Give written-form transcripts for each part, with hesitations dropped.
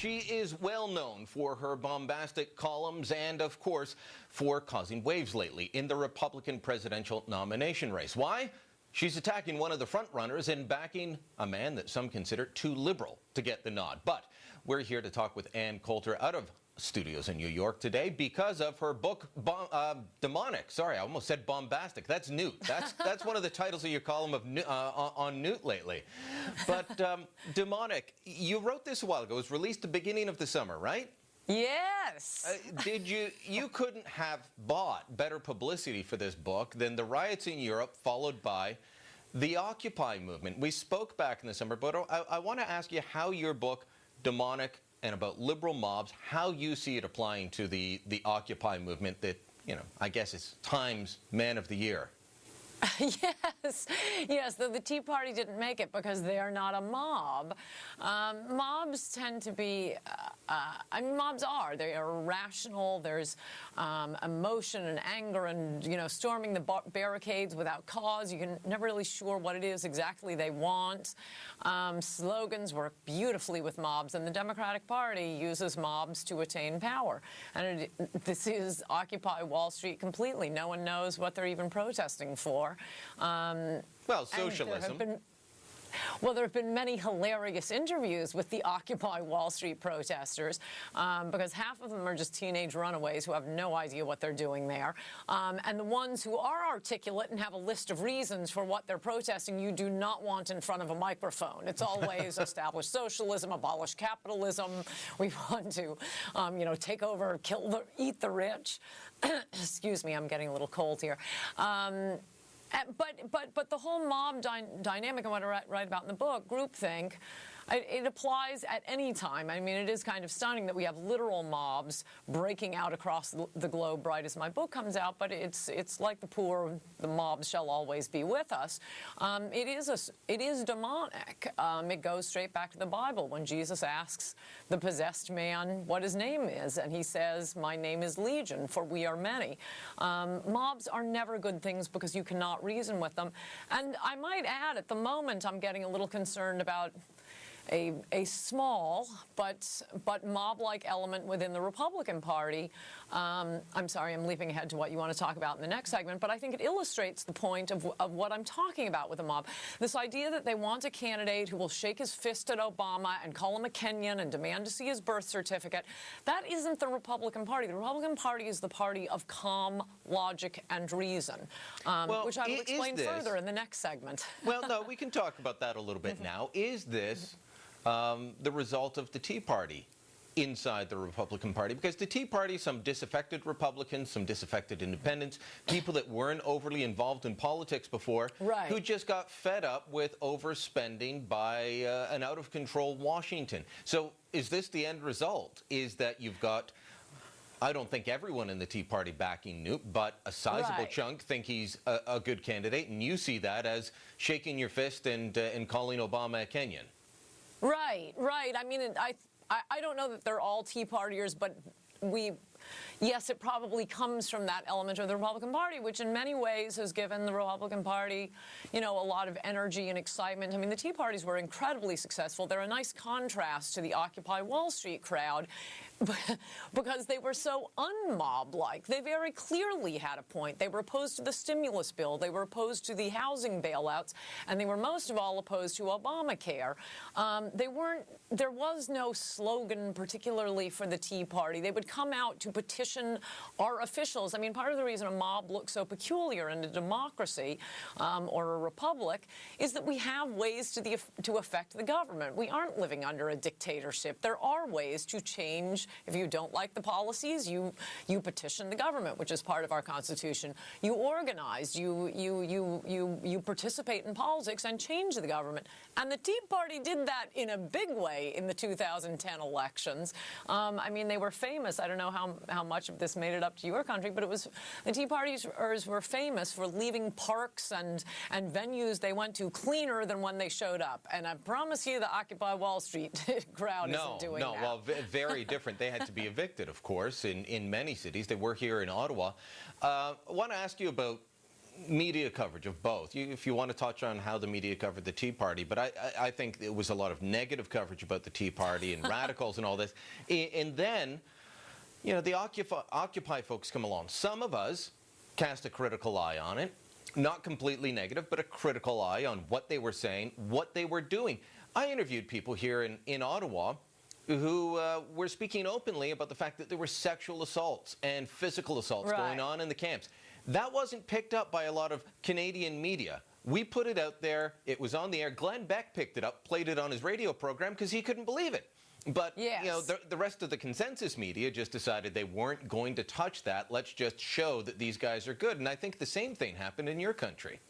She is well known for her bombastic columns and, of course, for causing waves lately in the Republican presidential nomination race. Why? She's attacking one of the frontrunners and backing a man that some consider too liberal to get the nod. But we're here to talk with Coulter out of studios in New York today because of her book, Demonic. Sorry, I almost said bombastic. That's Newt. That's one of the titles of your column on Newt lately. But Demonic, you wrote this a while ago. It was released the beginning of the summer, right? Yes. You couldn't have bought better publicity for this book than the riots in Europe followed by the Occupy movement. We spoke back in the summer, but I want to ask you how your book, Demonic, and about liberal mobs, how you see it applying to the Occupy movement that, you know, I guess is Times Man of the Year. Yes, though the Tea Party didn't make it because they are not a mob. Mobs tend to be, mobs they are irrational. There's emotion and anger and, you know, storming the barricades without cause. You can never really sure what it is exactly they want. Slogans work beautifully with mobs, and the Democratic Party uses mobs to attain power. And this is Occupy Wall Street completely. No one knows what they're even protesting for. Well, socialism. There have been many hilarious interviews with the Occupy Wall Street protesters because half of them are just teenage runaways who have no idea what they're doing there. And the ones who are articulate and have a list of reasons for what they're protesting, you do not want in front of a microphone. It's always establish socialism, abolish capitalism. We want to, take over, eat the rich. Excuse me, I'm getting a little cold here. But the whole mob dynamic and what I write about in the book, groupthink, it applies at any time. I mean, it is kind of stunning that we have literal mobs breaking out across the globe right as my book comes out, but it's like the poor, the mobs shall always be with us. It is demonic. It goes straight back to the Bible when Jesus asks the possessed man what his name is, and he says, "My name is Legion, for we are many." Mobs are never good things because you cannot reason with them. And I might add, at the moment, I'm getting a little concerned about a small but mob-like element within the Republican Party. I'm sorry, I'm leaping ahead to what you want to talk about in the next segment, but I think it illustrates the point of what I'm talking about with a mob. This idea that they want a candidate who will shake his fist at Obama and call him a Kenyan and demand to see his birth certificate. That isn't the Republican Party. The Republican Party is the party of calm logic and reason, which I will explain further in the next segment. Well, no, we can talk about that a little bit now. Is this the result of the Tea Party inside the Republican Party? Because the Tea Party, some disaffected Republicans, some disaffected independents, people that weren't overly involved in politics before, who just got fed up with overspending by an out-of-control Washington. So is this the end result? Is that you've got, I don't think everyone in the Tea Party backing Newt, but a sizable chunk think he's a good candidate, and you see that as shaking your fist and calling Obama a Kenyan? Right. I mean, I don't know that they're all Tea Partiers, but yes, it probably comes from that element of the Republican Party, which in many ways has given the Republican Party, a lot of energy and excitement. I mean, the Tea Parties were incredibly successful. They're a nice contrast to the Occupy Wall Street crowd because they were so un-mob-like. They very clearly had a point. They were opposed to the stimulus bill. They were opposed to the housing bailouts. And they were most of all opposed to Obamacare. There was no slogan particularly for the Tea Party. They would come out to petition our officials. I mean, part of the reason a mob looks so peculiar in a democracy or a republic is that we have ways to affect the government. We aren't living under a dictatorship. There are ways to change. If you don't like the policies, you petition the government, which is part of our Constitution. You organize. You participate in politics and change the government. And the Tea Party did that in a big way in the 2010 elections. I mean, they were famous. I don't know how much of this made it up to your country, but the Tea Partiers were famous for leaving parks and venues they went to cleaner than when they showed up. And I promise you the Occupy Wall Street crowd isn't doing that. Well, very different. They had to be evicted, of course, in many cities. They were here in Ottawa. I want to ask you about media coverage of both. If you want to touch on how the media covered the Tea Party, but I think it was a lot of negative coverage about the Tea Party and radicals and all this. And then, you know, the Occupy folks come along. Some of us cast a critical eye on it, not completely negative, but a critical eye on what they were saying, what they were doing. I interviewed people here in Ottawa who were speaking openly about the fact that there were sexual assaults and physical assaults going on in the camps. That wasn't picked up by a lot of Canadian media. We put it out there. It was on the air. Glenn Beck picked it up, played it on his radio program because he couldn't believe it. But you know, the rest of the consensus media just decided they weren't going to touch that. Let's just show that these guys are good. And I think the same thing happened in your country.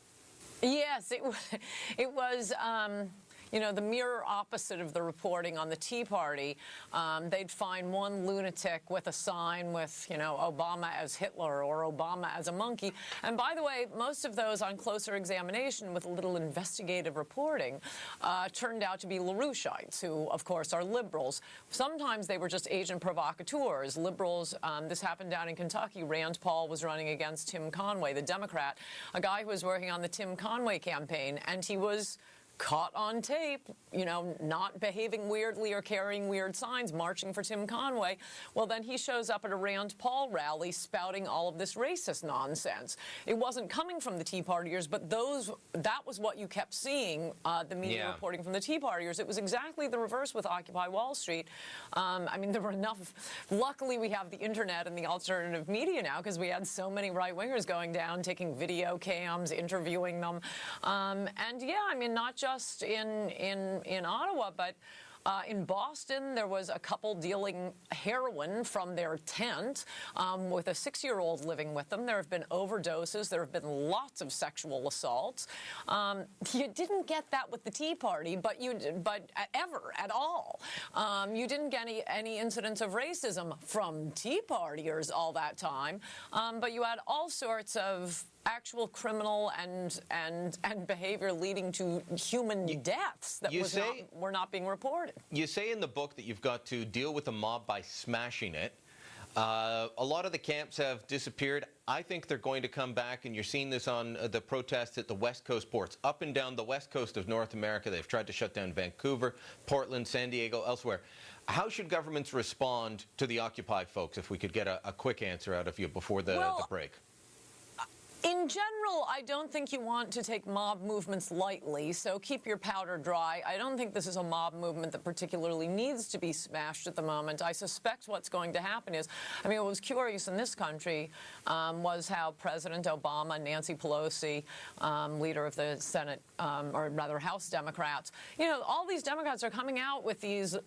Yes, it was. You know, the mirror opposite of the reporting on the Tea Party. They'd find one lunatic with a sign with, you know, Obama as Hitler or Obama as a monkey. And by the way, most of those on closer examination with a little investigative reporting turned out to be LaRouchites, who, of course, are liberals. Sometimes they were just agent provocateurs. Liberals, this happened down in Kentucky. Rand Paul was running against Tim Conway, the Democrat, a guy who was working on the Tim Conway campaign, and he was caught on tape, you know, not behaving weirdly or carrying weird signs, marching for Tim Conway. Well, then he shows up at a Rand Paul rally spouting all of this racist nonsense. It wasn't coming from the Tea Partiers, but that was what you kept seeing, the media reporting from the Tea Partiers. It was exactly the reverse with Occupy Wall Street. I mean, there were enough. Luckily, we have the internet and the alternative media now because we had so many right-wingers going down, taking video cams, interviewing them. And yeah, I mean, not just in Ottawa, but in Boston, there was a couple dealing heroin from their tent with a 6-year-old living with them. There have been overdoses. There have been lots of sexual assaults. You didn't get that with the Tea Party, but ever at all. You didn't get any incidents of racism from Tea Partiers all that time, but you had all sorts of actual criminal and behavior leading to human deaths that were not being reported. You say in the book that you've got to deal with the mob by smashing it. A lot of the camps have disappeared. I think they're going to come back, and you're seeing this on the protests at the West Coast ports. Up and down the west coast of North America, they've tried to shut down Vancouver, Portland, San Diego, elsewhere. How should governments respond to the Occupy folks, if we could get a quick answer out of you before the break? In general, I don't think you want to take mob movements lightly, so keep your powder dry. I don't think this is a mob movement that particularly needs to be smashed at the moment. I suspect what's going to happen is, I mean, what was curious in this country was how President Obama, Nancy Pelosi, leader of the Senate, or rather House Democrats, you know, all these Democrats are coming out with these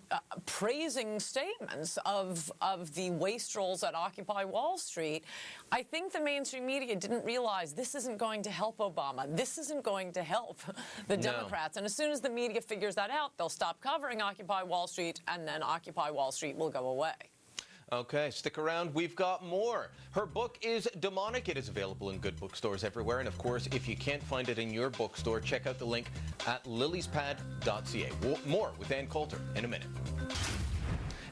praising statements of the wastrels at Occupy Wall Street. I think the mainstream media didn't realize this isn't going to help Obama. This isn't going to help the Democrats. And as soon as the media figures that out, they'll stop covering Occupy Wall Street, and then Occupy Wall Street will go away. Okay, stick around. We've got more. Her book is Demonic. It is available in good bookstores everywhere. And, of course, if you can't find it in your bookstore, check out the link at lillyspad.ca. More with Ann Coulter in a minute.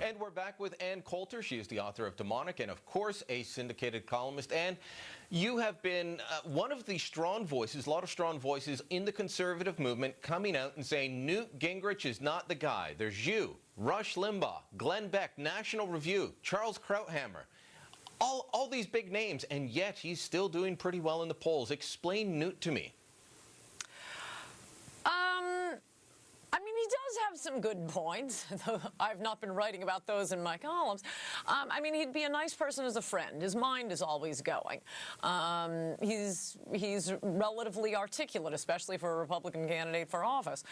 And we're back with Ann Coulter. She is the author of Demonic and, of course, a syndicated columnist. Ann, you have been one of the strong voices, a lot of strong voices in the conservative movement coming out and saying Newt Gingrich is not the guy. There's you, Rush Limbaugh, Glenn Beck, National Review, Charles Krauthammer, all these big names, and yet he's still doing pretty well in the polls. Explain Newt to me. I mean, he does have some good points, though I've not been writing about those in my columns. I mean, he'd be a nice person as a friend. His mind is always going. He's relatively articulate, especially for a Republican candidate for office.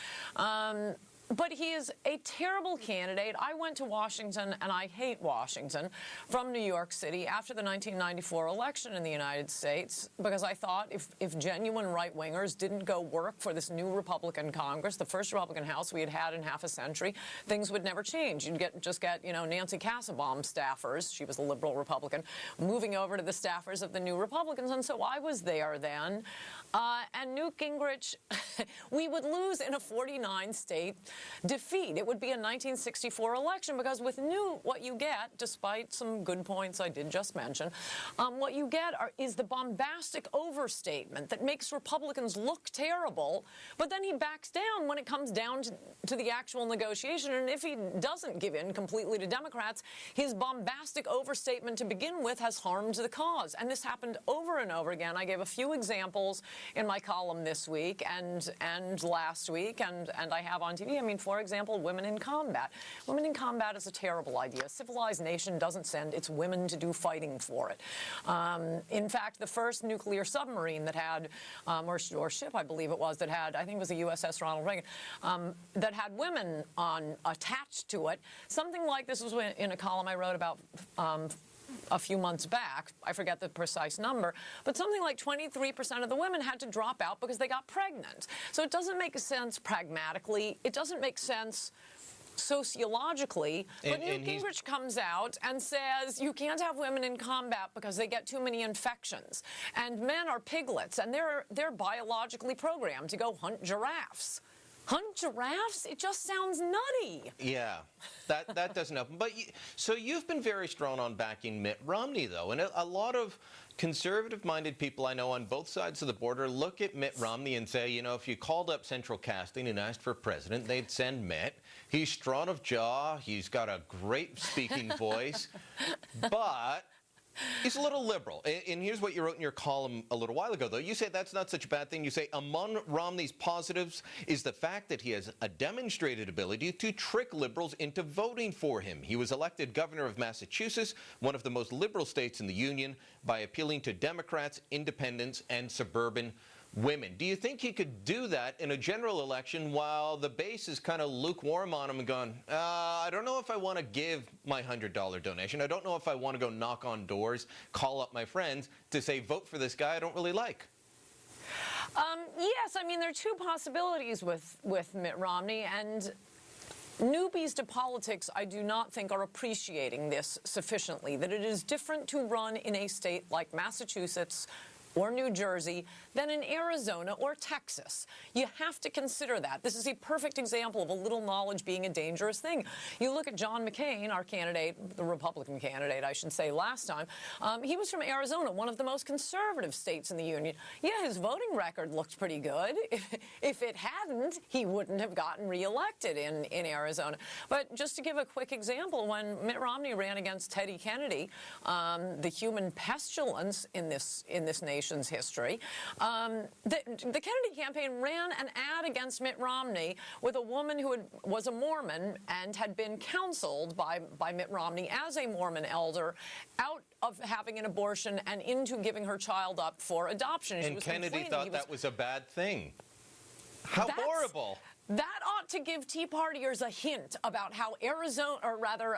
But he is a terrible candidate. I went to Washington, and I hate Washington, from New York City after the 1994 election in the United States, because I thought if genuine right-wingers didn't go work for this new Republican Congress, the first Republican House we had had in half a century, things would never change. You'd just get, you know, Nancy Kassebaum staffers, she was a liberal Republican, moving over to the staffers of the new Republicans, and so I was there then. And Newt Gingrich, we would lose in a 49-state defeat. It would be a 1964 election, because with what you get, despite some good points I did just mention, what you get is the bombastic overstatement that makes Republicans look terrible, but then he backs down when it comes down to the actual negotiation. And if he doesn't give in completely to Democrats, his bombastic overstatement to begin with has harmed the cause. And this happened over and over again. I gave a few examples in my column this week and last week, and I have on TV. I mean, for example, women in combat. Women in combat is a terrible idea. A civilized nation doesn't send its women to do fighting for it. In fact, the first nuclear submarine that had, or ship, I believe it was, that had, I think it was the USS Ronald Reagan, that had women attached to it. Something like this was in a column I wrote about a few months back. I forget the precise number, but something like 23% of the women had to drop out because they got pregnant. So it doesn't make sense pragmatically. It doesn't make sense sociologically, but Newt Gingrich comes out and says you can't have women in combat because they get too many infections, and men are piglets, and they're biologically programmed to go hunt giraffes. Hunt giraffes? It just sounds nutty. Yeah, that doesn't happen. But so you've been very strong on backing Mitt Romney, though, and a lot of conservative-minded people I know on both sides of the border look at Mitt Romney and say, you know, if you called up Central Casting and asked for president, they'd send Mitt. He's strong of jaw. He's got a great speaking voice, but he's a little liberal. And here's what you wrote in your column a little while ago, though. You say that's not such a bad thing. You say among Romney's positives is the fact that he has a demonstrated ability to trick liberals into voting for him. He was elected governor of Massachusetts, one of the most liberal states in the Union, by appealing to Democrats, independents, and suburban women. Do you think he could do that in a general election while the base is kind of lukewarm on him and going, I don't know if I want to give my $100 donation. I don't know if I want to go knock on doors, call up my friends to say, vote for this guy I don't really like? Yes, I mean, there are two possibilities with Mitt Romney, and newbies to politics, I do not think, are appreciating this sufficiently, that it is different to run in a state like Massachusetts or New Jersey than in Arizona or Texas. You have to consider that. This is a perfect example of a little knowledge being a dangerous thing. You look at John McCain, our candidate, the Republican candidate, I should say, last time. He was from Arizona, one of the most conservative states in the Union. Yeah, his voting record looked pretty good. If it hadn't, he wouldn't have gotten reelected in Arizona. But just to give a quick example, when Mitt Romney ran against Teddy Kennedy, the human pestilence in this nation's history, the Kennedy campaign ran an ad against Mitt Romney with a woman who was a Mormon and had been counseled by Mitt Romney as a Mormon elder out of having an abortion and into giving her child up for adoption. And Kennedy thought that was a bad thing. How horrible. That ought to give Tea Partiers a hint about how Arizona, or rather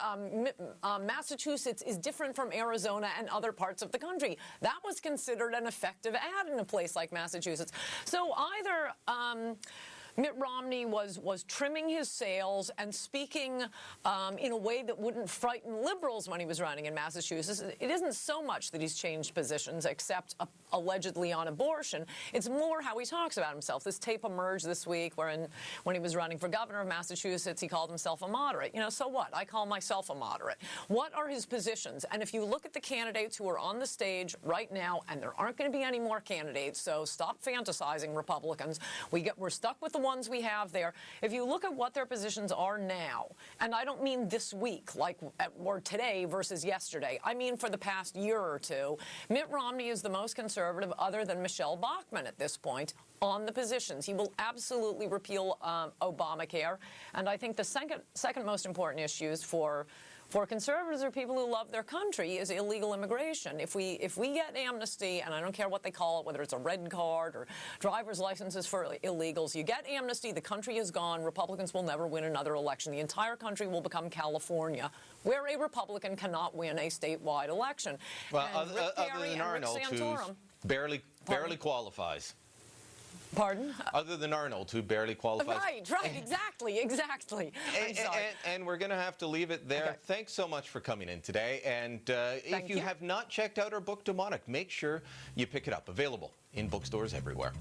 Massachusetts, is different from Arizona and other parts of the country. That was considered an effective ad in a place like Massachusetts. So either Mitt Romney was trimming his sails and speaking in a way that wouldn't frighten liberals when he was running in Massachusetts. It isn't so much that he's changed positions, except allegedly on abortion. It's more how he talks about himself. This tape emerged this week when he was running for governor of Massachusetts, he called himself a moderate. You know, so what? I call myself a moderate. What are his positions? And if you look at the candidates who are on the stage right now, and there aren't going to be any more candidates, so stop fantasizing, Republicans. We're stuck with the ones we have there. If you look at what their positions are now, and I don't mean this week, or today versus yesterday, I mean for the past year or two, Mitt Romney is the most conservative, other than Michelle Bachmann at this point, on the positions. He will absolutely repeal Obamacare, and I think the second most important issues for conservatives or people who love their country is illegal immigration. If we get amnesty, and I don't care what they call it, whether it's a red card or driver's licenses for illegals, you get amnesty, the country is gone, Republicans will never win another election. The entire country will become California, where a Republican cannot win a statewide election. Well, other than Arnold, who barely qualifies. Pardon? Other than Arnold, who barely qualifies. Right, exactly. And we're going to have to leave it there. Okay. Thanks so much for coming in today. And if you have not checked out our book, Demonic, make sure you pick it up. Available in bookstores everywhere.